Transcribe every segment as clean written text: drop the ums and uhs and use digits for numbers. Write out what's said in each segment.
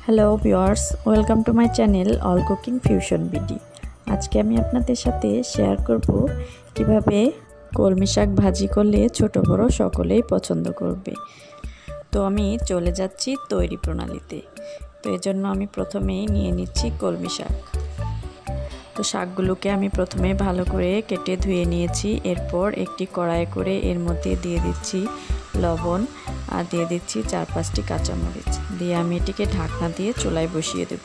Hello viewers, welcome to my channel all cooking fusion BD. আজকে আমি আপনাদের সাথে শেয়ার করব কিভাবে কলমি শাক ভাজি করলে ছোট বড় সকলেই পছন্দ করবে। তো আমি চলে যাচ্ছি তৈরি প্রণালীতে। তো এর জন্য আমি প্রথমেই নিয়ে নিচ্ছি কলমি শাক। তো শাকগুলোকে আমি প্রথমে ভালো করে কেটে ধুয়ে নিয়েছি। এরপর একটি কড়াইয়ে করে এর মধ্যে দিয়ে দিচ্ছি লবণ আর দিয়ে দিচ্ছি 4-5টি কাঁচামরিচ দিয়ে আমি এটিকে ঢাকনা দিয়ে চুলায় বসিয়ে দেব।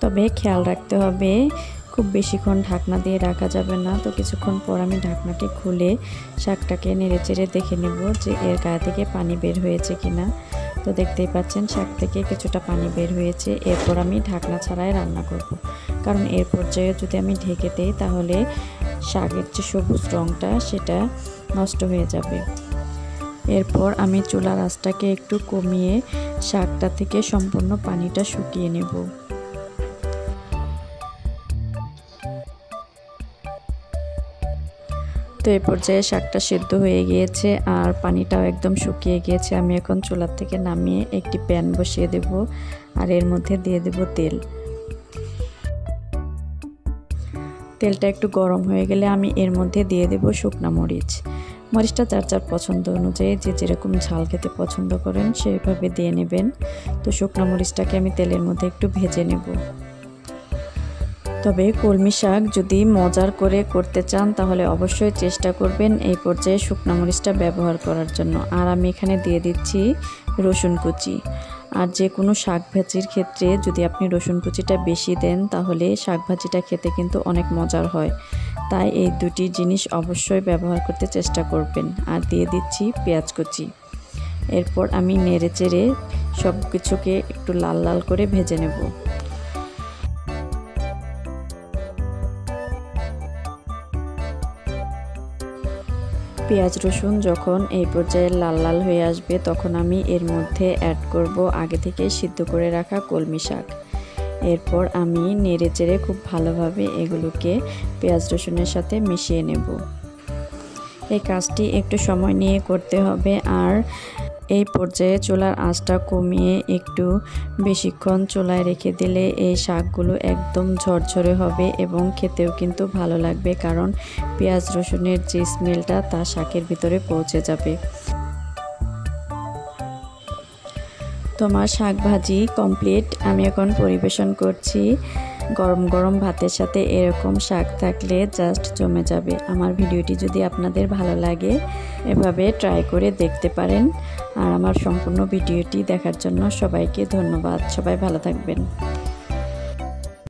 তবে খেয়াল রাখতে হবে খুব বেশিক্ষণ ঢাকনা দিয়ে রাখা যাবে না। তো কিছুক্ষণ পর আমি ঢাকনাটি খুলে শাকটাকে নেড়েচেড়ে দেখে নেব যে এর গায়ে থেকে পানি বের হয়েছে কিনা। তো দেখতেই পাচ্ছেন শাক থেকে কিছুটা পানি বের হয়েছে। এরপর আমি ঢাকনা ছাড়াই রান্না করব, কারণ এর পর্যায়ে যদি আমি ঢেকে দিই তাহলে শাকের যে সবুজ রঙটা সেটা নষ্ট হয়ে যাবে। এরপর আমি চুলার আঁচটাকে একটু কমিয়ে শাকটা থেকে সম্পূর্ণ পানিটা শুকিয়ে নেব। তো এই পর্যায়ে শাকটা সেদ্ধ হয়ে গিয়েছে আর পানিটাও একদম শুকিয়ে গিয়েছে। আমি এখন চুলার থেকে নামিয়ে একটি প্যান বসিয়ে দেব আর এর মধ্যে দিয়ে দেব তেল। তেলটা একটু গরম হয়ে গেলে আমি এর মধ্যে দিয়ে দেব শুকনা মরিচ। মরিচটা যার যার পছন্দ অনুযায়ী যে যেরকম ঝাল খেতে পছন্দ করেন সেইভাবে দিয়ে নেবেন। তো শুকনা মরিচটাকে আমি তেলের মধ্যে একটু ভেজে নেব। তবে কলমি শাক যদি মজার করে করতে চান তাহলে অবশ্যই চেষ্টা করবেন এই পর্যায়ে শুকনা মরিচটা ব্যবহার করার জন্য। আর আমি এখানে দিয়ে দিচ্ছি রসুন কুচি। আর যে কোনো শাক ভাজির ক্ষেত্রে যদি আপনি রসুন কুচিটা বেশি দেন তাহলে শাক ভাজিটা খেতে কিন্তু অনেক মজার হয়। তাই এই দুটি জিনিস অবশ্যই ব্যবহার করতে চেষ্টা করবেন। আর দিয়ে দিচ্ছি পেঁয়াজ কুচি। এরপর আমি নেড়েচেড়ে সব কিছুকে একটু লাল লাল করে ভেজে নেব। পেঁয়াজ রসুন যখন এই পর্যায়ে লাল লাল হয়ে আসবে তখন আমি এর মধ্যে অ্যাড করব আগে থেকে সিদ্ধ করে রাখা কলমি শাক। এরপর আমি নেড়েচেড়ে খুব ভালোভাবে এগুলোকে পেঁয়াজ রসুনের সাথে মিশিয়ে নেব। এই কাজটি একটু সময় নিয়ে করতে হবে। আর এই পর্যায়ে চুলার আঁচটা কমিয়ে একটু বেশিক্ষণ চুলায় রেখে দিলে এই শাকগুলো একদম ঝরঝরে হবে এবং খেতেও কিন্তু ভালো লাগবে, কারণ পেঁয়াজ রসুনের যে স্মেলটা তা শাকের ভিতরে পৌঁছে যাবে। তোমার শাক ভাজি কমপ্লিট। আমি এখন পরিবেশন করছি। গরম গরম ভাতের সাথে এরকম শাক থাকলে জাস্ট জমে যাবে। আমার ভিডিওটি যদি আপনাদের ভালো লাগে এভাবে ট্রাই করে দেখতে পারেন। আর আমার সম্পূর্ণ ভিডিওটি দেখার জন্য সবাইকে ধন্যবাদ। সবাই ভালো থাকবেন।